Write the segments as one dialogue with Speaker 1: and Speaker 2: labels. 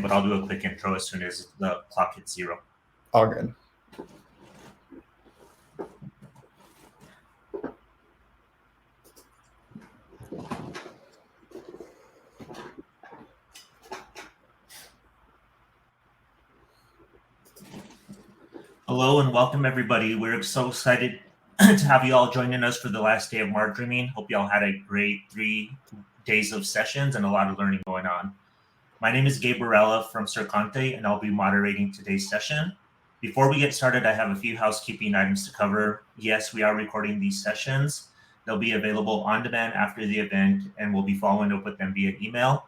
Speaker 1: but I'll do a quick intro as soon as the clock hits 0.
Speaker 2: All good.
Speaker 1: Hello and welcome everybody. We're so excited to have you all joining us for the last day of Mar Dreaming. Hope you all had a great 3 days of sessions and a lot of learning going on. My name is Gabe Barella from Circonte, and I'll be moderating today's session. Before we get started, I have a few housekeeping items to cover. Yes, we are recording these sessions. They'll be available on demand after the event, and we'll be following up with them via email.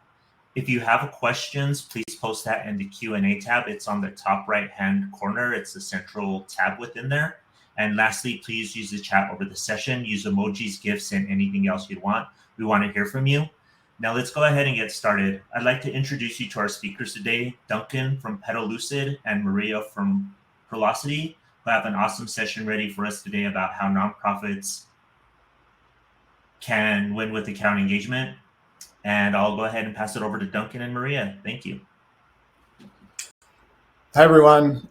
Speaker 1: If you have questions, please post that in the Q&A tab. It's on the top right-hand corner. It's the central tab within there. And lastly, please use the chat over the session. Use emojis, GIFs, and anything else you'd want. We want to hear from you. Now let's go ahead and get started. I'd like to introduce you to our speakers today, Duncan from Petalucid and Maria from Velocity, who have an awesome session ready for us today about how nonprofits can win with account engagement. And I'll go ahead and pass it over to Duncan and Maria. Thank you.
Speaker 2: Hi, everyone.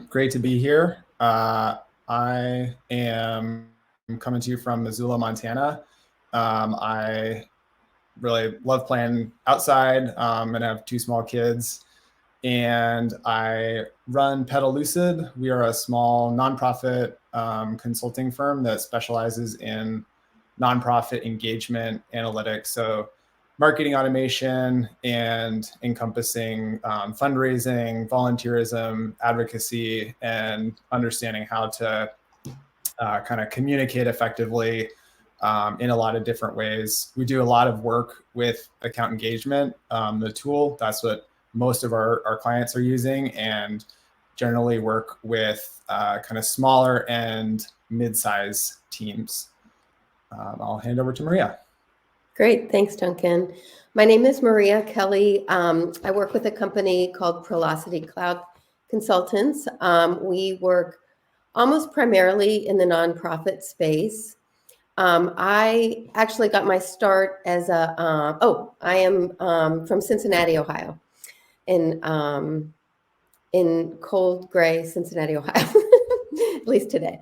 Speaker 2: Great to be here. I am coming to you from Missoula, Montana. I really love playing outside and I have 2 small kids. And I run Petalucid. We are a small nonprofit consulting firm that specializes in nonprofit engagement analytics. So marketing automation and encompassing fundraising, volunteerism, advocacy, and understanding how to kind of communicate effectively in a lot of different ways. We do a lot of work with account engagement, the tool. That's what most of our clients are using, and generally work with kind of smaller and mid-size teams. I'll hand over to Maria.
Speaker 3: Great. Thanks, Duncan. My name is Maria Kelley. I work with a company called Velocity Cloud Consultants. We work almost primarily in the nonprofit space. I actually got my start as I am from Cincinnati, Ohio, in cold, gray Cincinnati, Ohio, at least today.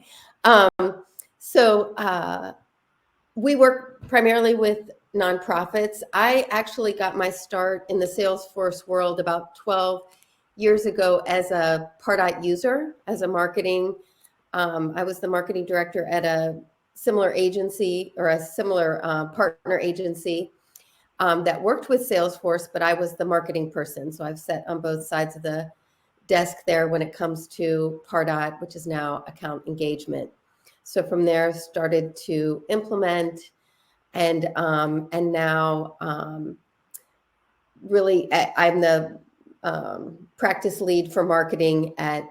Speaker 3: We work primarily with nonprofits. I actually got my start in the Salesforce world about 12 years ago as a Pardot user, as a marketing. I was the marketing director at a similar agency or a similar partner agency that worked with Salesforce, but I was the marketing person. So I've sat on both sides of the desk there when it comes to Pardot, which is now account engagement. So from there, started to implement, and now really I'm the practice lead for marketing at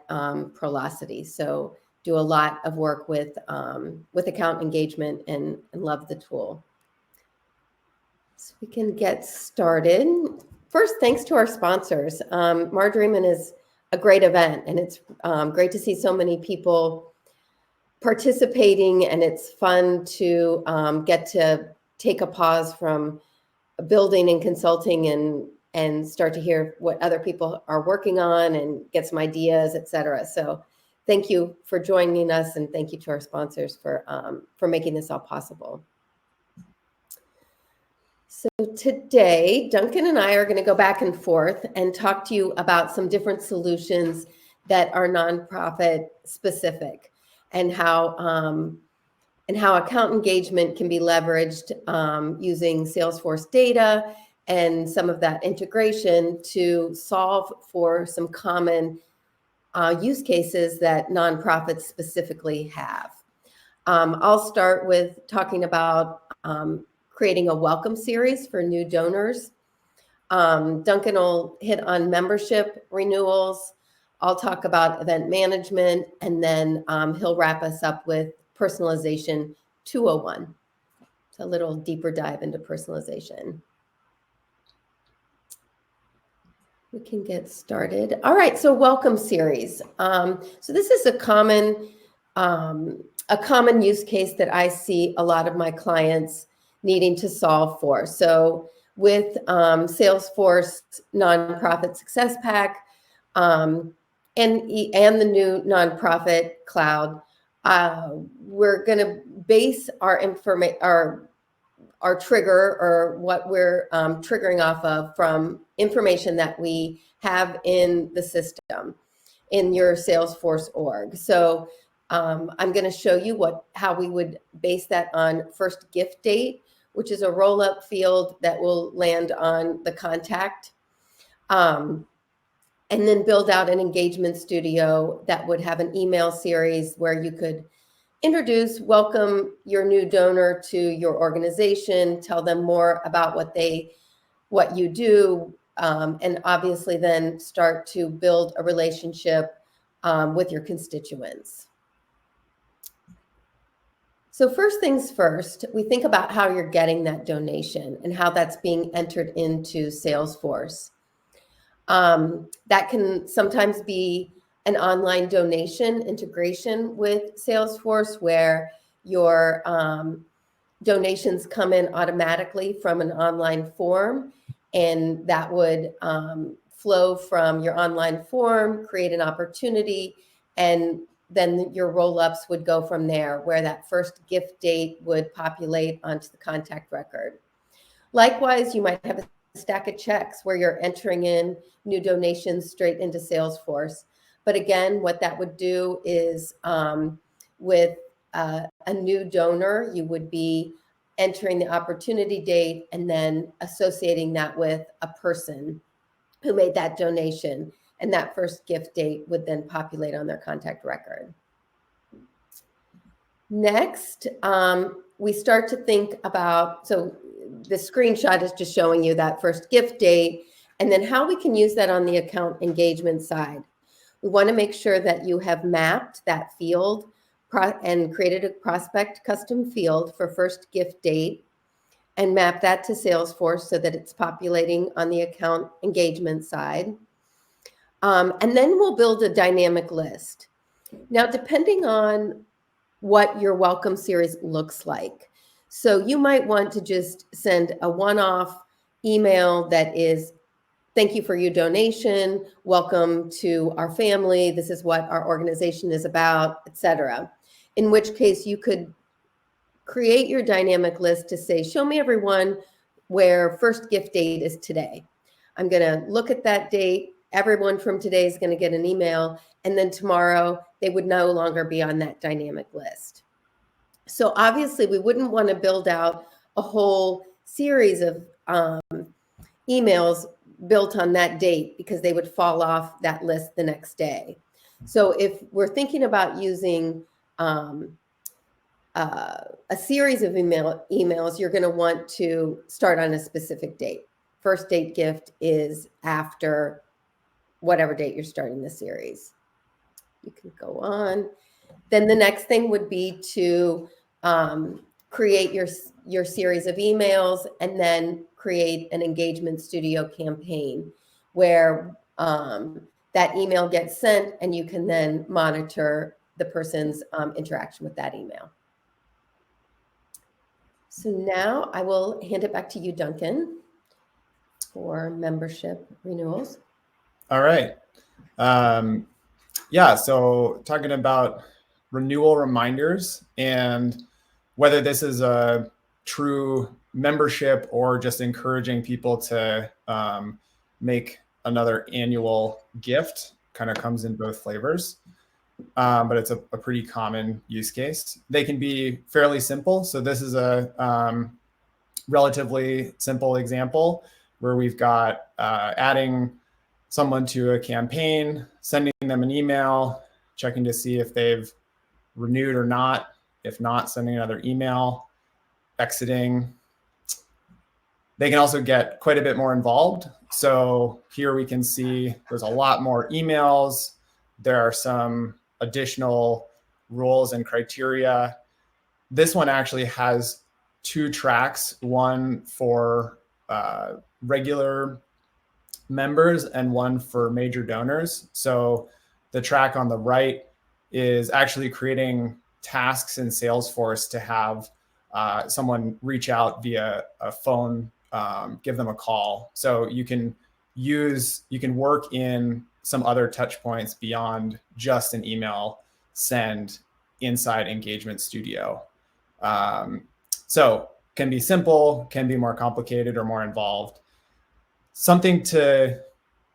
Speaker 3: Velocity. So do a lot of work with account engagement and love the tool. So we can get started. First, thanks to our sponsors. Mar Dreaming is a great event, and it's great to see so many people participating, and it's fun to get to take a pause from building and consulting and start to hear what other people are working on and get some ideas, et cetera. So thank you for joining us, and thank you to our sponsors for making this all possible. So today, Duncan and I are going to go back and forth and talk to you about some different solutions that are nonprofit specific, and how account engagement can be leveraged using Salesforce data and some of that integration to solve for some common use cases that nonprofits specifically have. I'll start with talking about creating a welcome series for new donors. Duncan will hit on membership renewals. I'll talk about event management, and then he'll wrap us up with personalization 201. It's a little deeper dive into personalization. We can get started. All right, so welcome series. So this is a common use case that I see a lot of my clients needing to solve for. So with Salesforce Nonprofit Success Pack and the new Nonprofit Cloud. We're going to base our trigger, or what we're triggering off of, from information that we have in the system in your Salesforce org. So I'm going to show you how we would base that on first gift date, which is a roll-up field that will land on the contact, and then build out an engagement studio that would have an email series where you could welcome your new donor to your organization, tell them more about what you do, and obviously then start to build a relationship with your constituents. So first things first, we think about how you're getting that donation and how that's being entered into Salesforce. That can sometimes be an online donation integration with Salesforce, where your donations come in automatically from an online form, and that would flow from your online form, create an opportunity, and then your roll-ups would go from there, where that first gift date would populate onto the contact record. Likewise, you might have a stack of checks where you're entering in new donations straight into Salesforce. But again, what that would do is with a new donor, you would be entering the opportunity date and then associating that with a person who made that donation. And that first gift date would then populate on their contact record. Next, we start to think about, so the screenshot is just showing you that first gift date, and then how we can use that on the account engagement side. We want to make sure that you have mapped that field and created a prospect custom field for first gift date, and map that to Salesforce so that it's populating on the account engagement side. And then we'll build a dynamic list. Now, depending on what your welcome series looks like, so you might want to just send a one-off email that is, thank you for your donation, welcome to our family, this is what our organization is about, etc. In which case you could create your dynamic list to say, show me everyone where first gift date is today. I'm going to look at that date. Everyone from today is going to get an email, and then tomorrow they would no longer be on that dynamic list. So obviously we wouldn't want to build out a whole series of emails built on that date, because they would fall off that list the next day. So if we're thinking about using a series of emails, you're going to want to start on a specific date. First date gift is after whatever date you're starting the series. You can go on. Then the next thing would be to create your series of emails, and then create an engagement studio campaign where that email gets sent, and you can then monitor the person's interaction with that email. So now I will hand it back to you, Duncan, for membership renewals.
Speaker 2: All right. Yeah, so talking about renewal reminders and whether this is a true membership or just encouraging people to make another annual gift, kind of comes in both flavors. But it's a pretty common use case. They can be fairly simple. So this is a relatively simple example where we've got adding someone to a campaign, sending them an email, checking to see if they've renewed or not. If not, sending another email, exiting. They can also get quite a bit more involved. So here we can see there's a lot more emails. There are some additional rules and criteria. This one actually has two tracks, one for regular members and one for major donors. So the track on the right is actually creating tasks in Salesforce to have someone reach out via a phone give them a call. So you can work in some other touch points beyond just an email send inside Engagement Studio. So can be simple, can be more complicated or more involved. Something to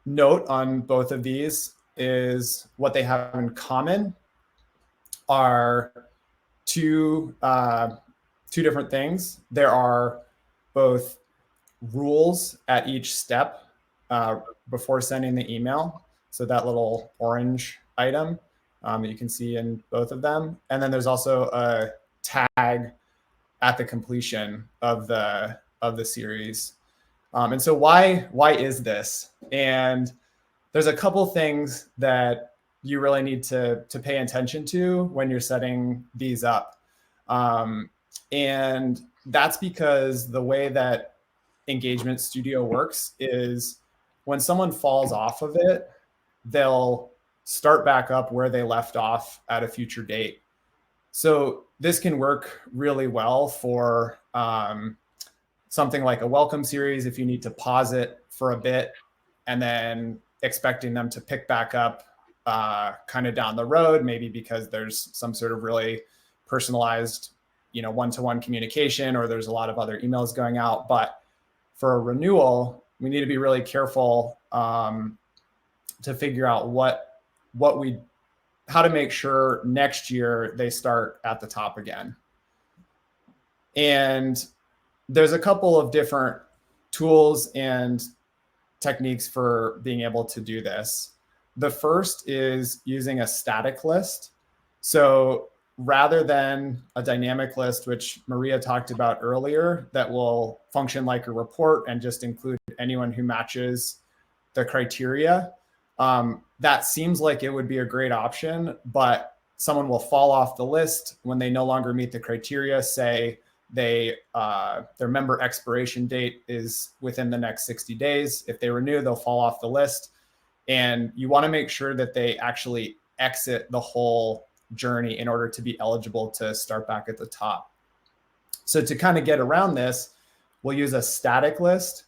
Speaker 2: note on both of these is what they have in common are two different things. There are both rules at each step before sending the email. So that little orange item that you can see in both of them. And then there's also a tag at the completion of the series. And so why is this? And there's a couple things that you really need to pay attention to when you're setting these up. And that's because the way that Engagement Studio works is when someone falls off of it, they'll start back up where they left off at a future date. So this can work really well for something like a welcome series if you need to pause it for a bit and then expecting them to pick back up kind of down the road, maybe because there's some sort of really personalized, one-to-one communication, or there's a lot of other emails going out. But for a renewal, we need to be really careful to figure out how to make sure next year they start at the top again. And there's a couple of different tools and techniques for being able to do this. The first is using a static list. So rather than a dynamic list, which Maria talked about earlier, that will function like a report and just include anyone who matches the criteria, that seems like it would be a great option, but someone will fall off the list when they no longer meet the criteria. Say their member expiration date is within the next 60 days. If they renew, they'll fall off the list. And you want to make sure that they actually exit the whole journey in order to be eligible to start back at the top. So to kind of get around this, we'll use a static list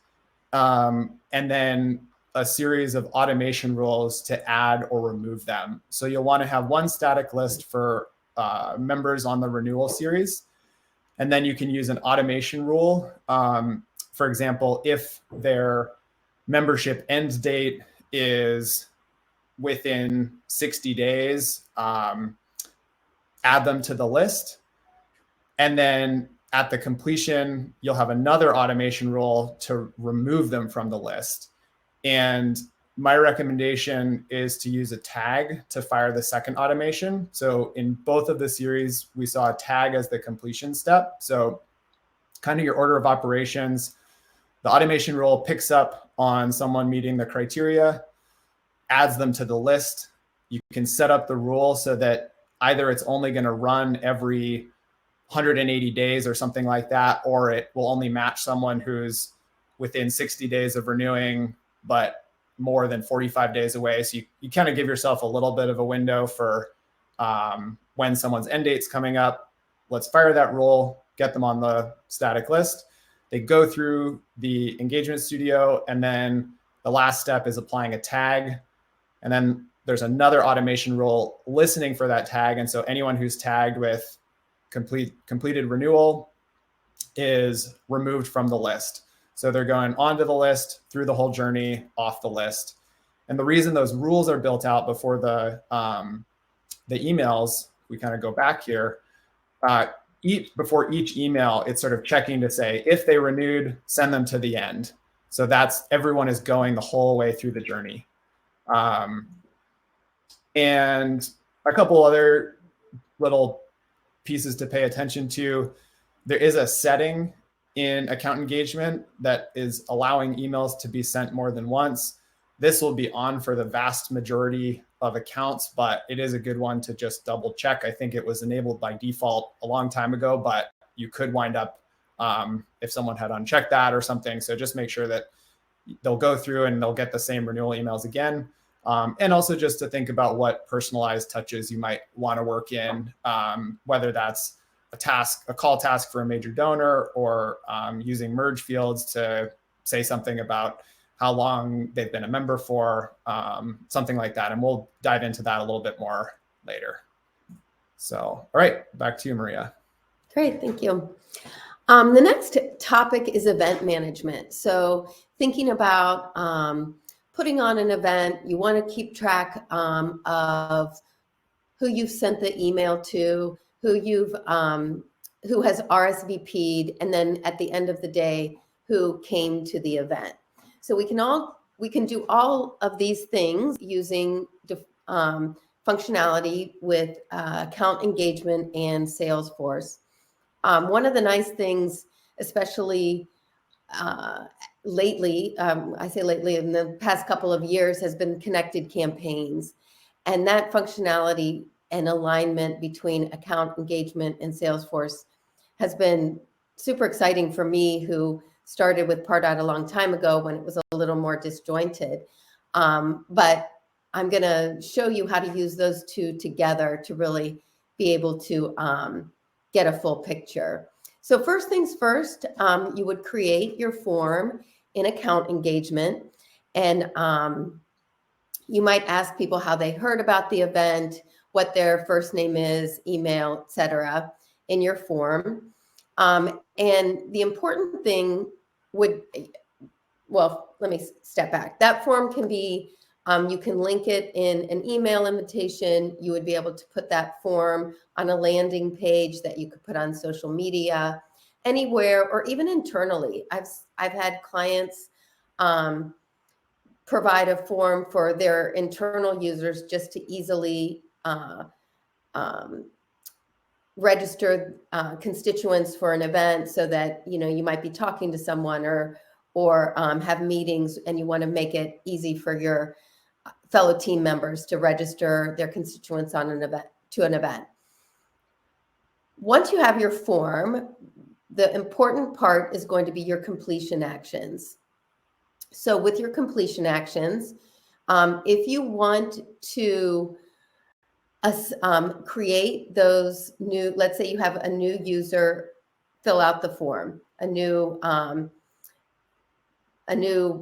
Speaker 2: and then a series of automation rules to add or remove them. So you'll want to have one static list for members on the renewal series. And then you can use an automation rule. For example, if their membership end date is within 60 days, add them to the list. And then at the completion, you'll have another automation rule to remove them from the list. And my recommendation is to use a tag to fire the second automation. So in both of the series, we saw a tag as the completion step. So kind of your order of operations, the automation rule picks up on someone meeting the criteria, adds them to the list. You can set up the rule so that either it's only going to run every 180 days or something like that, or it will only match someone who's within 60 days of renewing, but more than 45 days away. So you kind of give yourself a little bit of a window for when someone's end date's coming up. Let's fire that rule, get them on the static list. They go through the Engagement Studio, and then the last step is applying a tag. And then there's another automation rule listening for that tag. And so anyone who's tagged with completed renewal is removed from the list. So they're going onto the list, through the whole journey, off the list. And the reason those rules are built out before the emails, we kind of go back here, before each email, it's sort of checking to say, if they renewed, send them to the end. So that's everyone is going the whole way through the journey. And a couple other little pieces to pay attention to. There is a setting in account engagement that is allowing emails to be sent more than once. This will be on for the vast majority of accounts, but it is a good one to just double check. I think it was enabled by default a long time ago, but you could wind up if someone had unchecked that or something. So just make sure that they'll go through and they'll get the same renewal emails again. And also just to think about what personalized touches you might want to work in, whether that's a call task for a major donor, or using merge fields to say something about how long they've been a member for, something like that. And we'll dive into that a little bit more later. So, all right, back to you, Maria.
Speaker 3: Great, thank you. The next topic is event management. So thinking about putting on an event, you want to keep track of who you've sent the email to, who has RSVP'd, and then at the end of the day, who came to the event. So we can do all of these things using functionality with account engagement and Salesforce. One of the nice things, especially lately, I say lately, in the past couple of years, has been connected campaigns. And that functionality and alignment between account engagement and Salesforce has been super exciting for me, who started with Pardot a long time ago when it was a little more disjointed. But I'm going to show you how to use those two together to really be able to get a full picture. So first things first, you would create your form in account engagement, and you might ask people how they heard about the event, what their first name is, email, etc., in your form. And the important thing would, well, let me step back. That form can be, you can link it in an email invitation. You would be able to put that form on a landing page that you could put on social media, anywhere, or even internally. I've had clients provide a form for their internal users just to easily register constituents for an event, so that you might be talking to someone or have meetings, and you want to make it easy for your fellow team members to register their constituents on an event. Once you have your form, the important part is going to be your completion actions. So with your completion actions, if you want to create those new, let's say you have a new user fill out the form, a new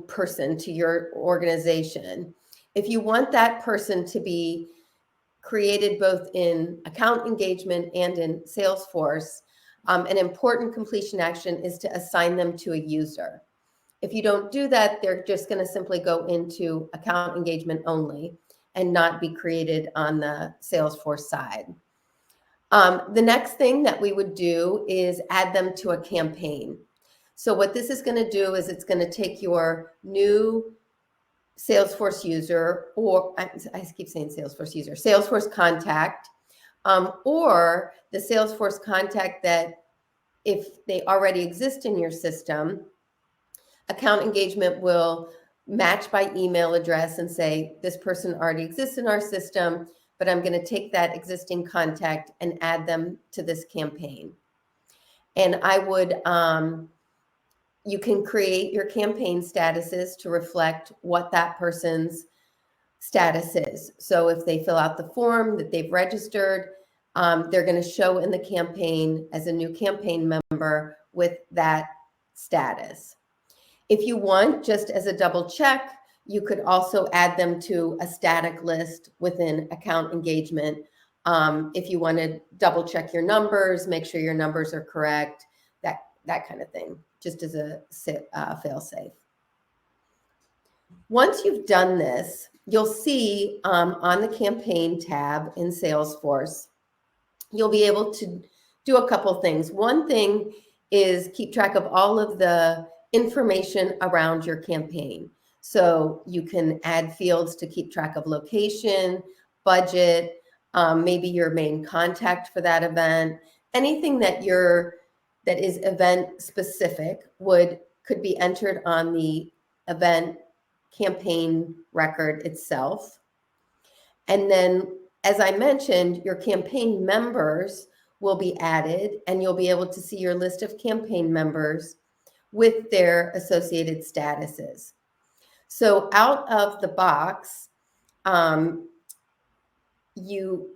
Speaker 3: person to your organization. If you want that person to be created both in account engagement and in Salesforce, an important completion action is to assign them to a user. If you don't do that, they're just going to simply go into account engagement only and not be created on the Salesforce side. The next thing that we would do is add them to a campaign. So what this is going to do is it's going to take your new Salesforce user, or I keep saying Salesforce user, Salesforce contact, or the Salesforce contact that, if they already exist in your system, account engagement will match by email address and say, this person already exists in our system, but I'm going to take that existing contact and add them to this campaign. And I would, you can create your campaign statuses to reflect what that person's status is. So if they fill out the form that they've registered, they're going to show in the campaign as a new campaign member with that status. If you want, just as a double check, you could also add them to a static list within account engagement. If you want to double check your numbers, make sure your numbers are correct, that kind of thing, just as a fail-safe. Once you've done this, you'll see on the campaign tab in Salesforce, you'll be able to do a couple things. One thing is keep track of all of the information around your campaign. So you can add fields to keep track of location, budget, maybe your main contact for that event. Anything that is event specific could be entered on the event campaign record itself. And then, as I mentioned, your campaign members will be added, and you'll be able to see your list of campaign members with their associated statuses. So out of the box, you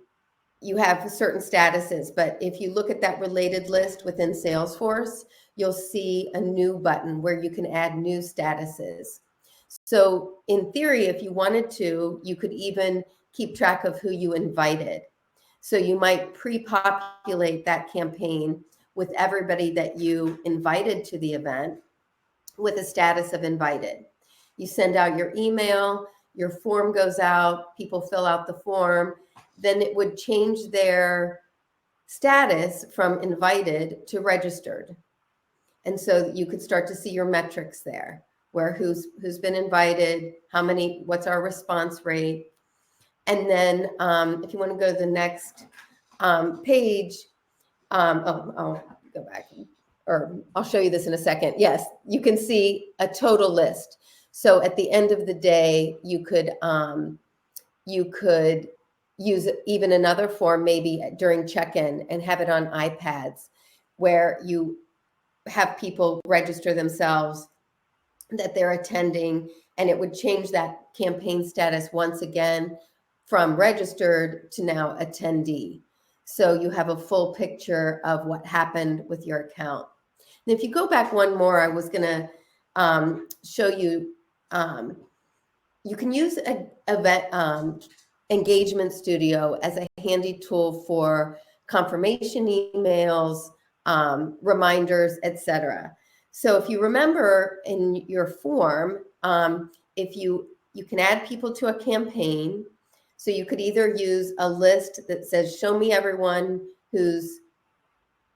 Speaker 3: you have certain statuses, but if you look at that related list within Salesforce, you'll see a new button where you can add new statuses. So in theory, if you wanted to, you could even keep track of who you invited. So you might pre-populate that campaign with everybody that you invited to the event with a status of invited. You send out your email, your form goes out, people fill out the form, then it would change their status from invited to registered. And so you could start to see your metrics there, where who's been invited, how many, what's our response rate. And then if you want to go to the next page, I'll go back, or I'll show you this in a second. Yes, you can see a total list. So at the end of the day, you could use even another form, maybe during check-in, and have it on iPads, where you have people register themselves that they're attending, and it would change that campaign status once again from registered to now attendee. So you have a full picture of what happened with your account. And if you go back one more, I was going to show you, you can use an event engagement studio as a handy tool for confirmation emails, reminders, etc. So if you remember in your form, if you can add people to a campaign. So you could either use a list that says, show me everyone who's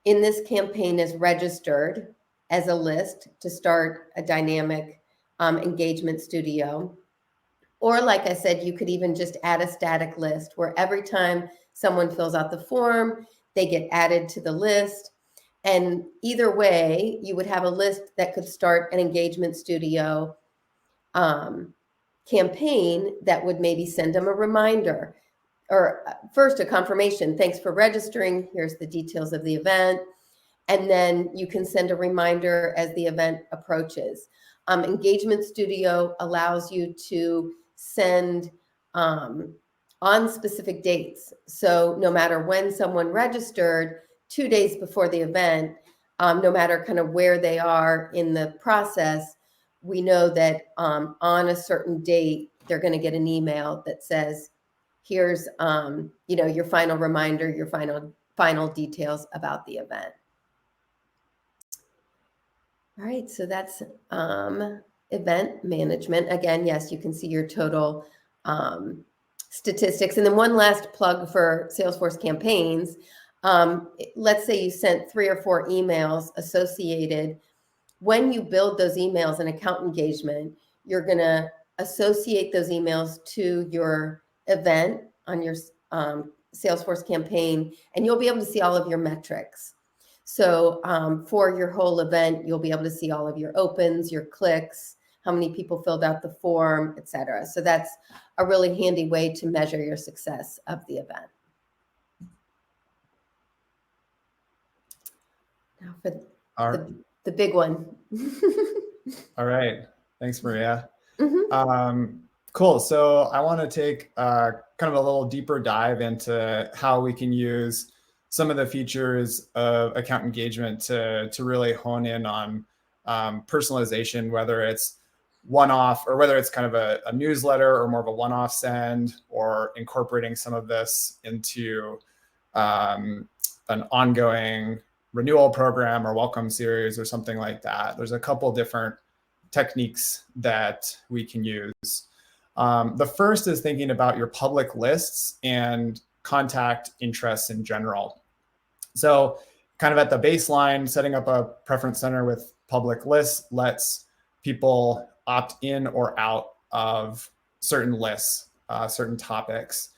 Speaker 3: in this campaign is registered as a list to start a dynamic engagement studio. Or like I said, you could even just add a static list where every time someone fills out the form, they get added to the list. And either way, you would have a list that could start an engagement studio campaign that would maybe send them a reminder, or first a confirmation. Thanks for registering. Here's the details of the event. And then you can send a reminder as the event approaches. Engagement Studio allows you to send on specific dates. So no matter when someone registered, 2 days before the event, no matter kind of where they are in the process, we know that on a certain date, they're going to get an email that says, here's your final reminder, your final details about the event. All right, so that's event management. Again, yes, you can see your total statistics. And then one last plug for Salesforce campaigns. Let's say you sent 3 or 4 emails associated. When you build those emails in account engagement, you're going to associate those emails to your event on your Salesforce campaign, and you'll be able to see all of your metrics. So for your whole event, you'll be able to see all of your opens, your clicks, how many people filled out the form, etc. So that's a really handy way to measure your success of the event. Now for the big one.
Speaker 2: All right. Thanks, Maria.
Speaker 3: Mm-hmm.
Speaker 2: Cool. So I want to take kind of a little deeper dive into how we can use some of the features of account engagement to really hone in on personalization, whether it's one-off or whether it's kind of a newsletter or more of a one-off send, or incorporating some of this into an ongoing renewal program or welcome series or something like that. There's a couple different techniques that we can use. The first is thinking about your public lists and contact interests in general. So kind of at the baseline, setting up a preference center with public lists lets people opt in or out of certain lists, certain topics.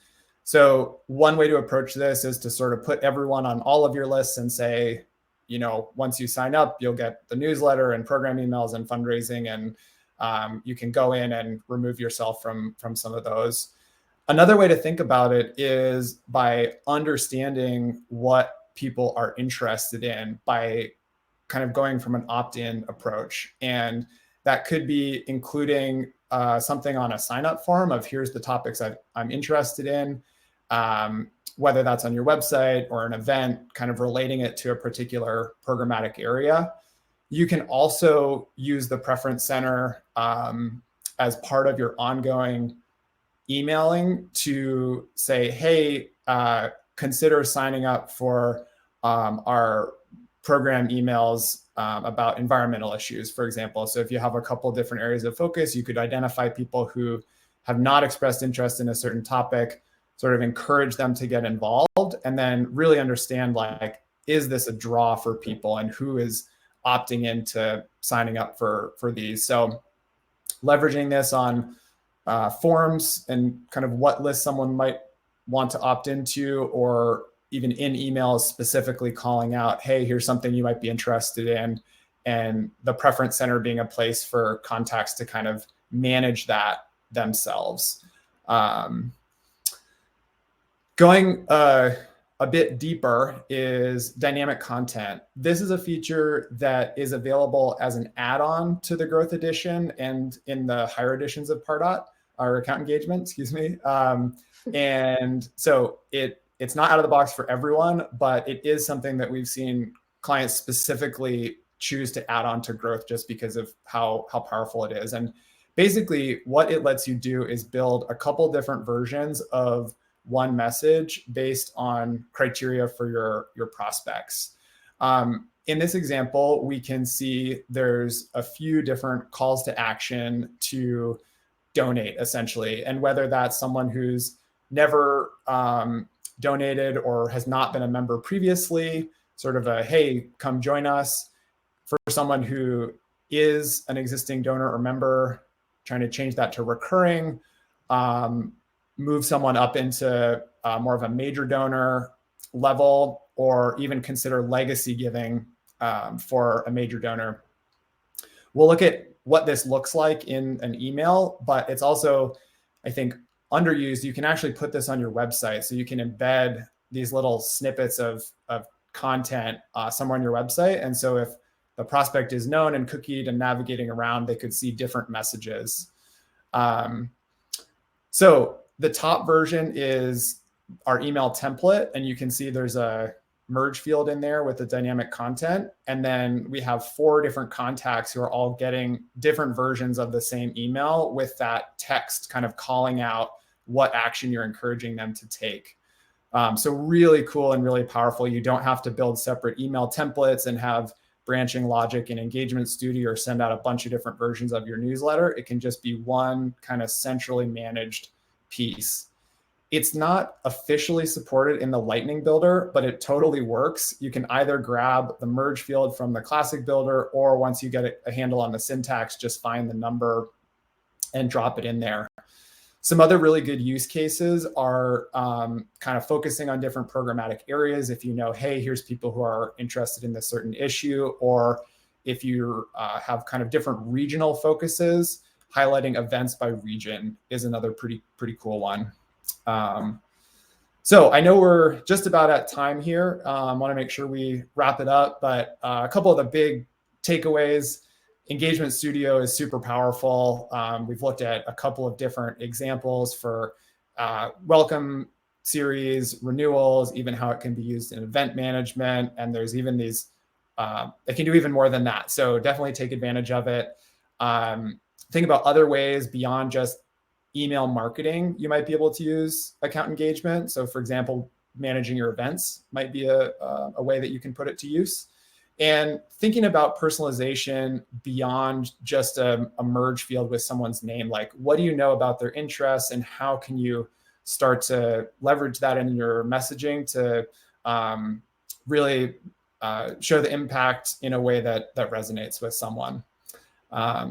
Speaker 2: So one way to approach this is to sort of put everyone on all of your lists and say, once you sign up, you'll get the newsletter and program emails and fundraising, and you can go in and remove yourself from some of those. Another way to think about it is by understanding what people are interested in by kind of going from an opt-in approach. And that could be including something on a sign-up form of here's the topics I'm interested in. whether that's on your website or an event, kind of relating it to a particular programmatic area. You can also use the preference center as part of your ongoing emailing to say, hey, consider signing up for our program emails about environmental issues, for example. So if you have a couple of different areas of focus, you could identify people who have not expressed interest in a certain topic, sort of encourage them to get involved, and then really understand, like, is this a draw for people and who is opting into signing up for these. So leveraging this on forums and kind of what list someone might want to opt into, or even in emails specifically calling out, hey, here's something you might be interested in, and the preference center being a place for contacts to kind of manage that themselves. Going a bit deeper is dynamic content. This is a feature that is available as an add-on to the Growth Edition and in the higher editions of Pardot, our account engagement, excuse me. And so it's not out of the box for everyone, but it is something that we've seen clients specifically choose to add on to Growth just because of how powerful it is. And basically what it lets you do is build a couple different versions of one message based on criteria for your prospects. In this example, we can see there's a few different calls to action to donate, essentially, and whether that's someone who's never donated or has not been a member previously, sort of a, hey, come join us. For someone who is an existing donor or member, trying to change that to recurring, move someone up into more of a major donor level, or even consider legacy giving for a major donor. We'll look at what this looks like in an email, but it's also, I think, underused. You can actually put this on your website. So you can embed these little snippets of content somewhere on your website. And so if the prospect is known and cookied and navigating around, they could see different messages. So the top version is our email template, and you can see there's a merge field in there with the dynamic content. And then we have 4 different contacts who are all getting different versions of the same email with that text kind of calling out what action you're encouraging them to take. So really cool and really powerful. You don't have to build separate email templates and have branching logic in Engagement Studio or send out a bunch of different versions of your newsletter. It can just be one kind of centrally managed piece. It's not officially supported in the Lightning Builder, but it totally works. You can either grab the merge field from the classic builder, or once you get a handle on the syntax, just find the number and drop it in there. Some other really good use cases are kind of focusing on different programmatic areas. If you know, hey, here's people who are interested in this certain issue, or if you have kind of different regional focuses, highlighting events by region is another pretty cool one. So I know we're just about at time here. I want to make sure we wrap it up, but a couple of the big takeaways. Engagement Studio is super powerful. We've looked at a couple of different examples for welcome series, renewals, even how it can be used in event management. And there's even these, it can do even more than that. So definitely take advantage of it. Think about other ways beyond just email marketing. You might be able to use account engagement. So for example, managing your events might be a way that you can put it to use. And thinking about personalization beyond just a merge field with someone's name, like what do you know about their interests and how can you start to leverage that in your messaging to really show the impact in a way that resonates with someone.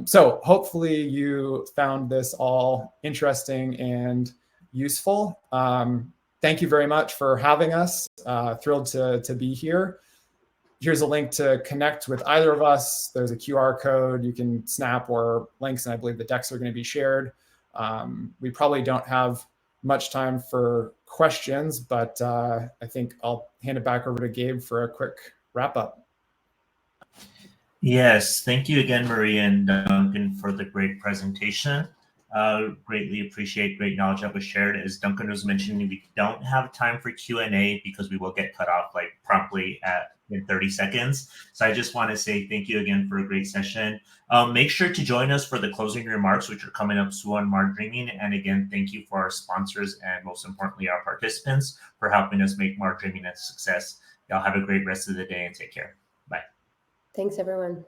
Speaker 2: So hopefully you found this all interesting and useful. Thank you very much for having us. Thrilled to be here. Here's a link to connect with either of us. There's a QR code you can snap, or links, and I believe the decks are going to be shared. We probably don't have much time for questions, but I think I'll hand it back over to Gabe for a quick wrap up.
Speaker 1: Yes, thank you again, Maria and Duncan, for the great presentation. Greatly appreciate great knowledge that was shared. As Duncan was mentioning, we don't have time for Q&A because we will get cut off like promptly in 30 seconds. So I just want to say thank you again for a great session. Make sure to join us for the closing remarks, which are coming up soon on Mar Dreaming. And again, thank you for our sponsors and most importantly, our participants for helping us make Mar Dreaming a success. Y'all have a great rest of the day and take care. Bye.
Speaker 3: Thanks, everyone.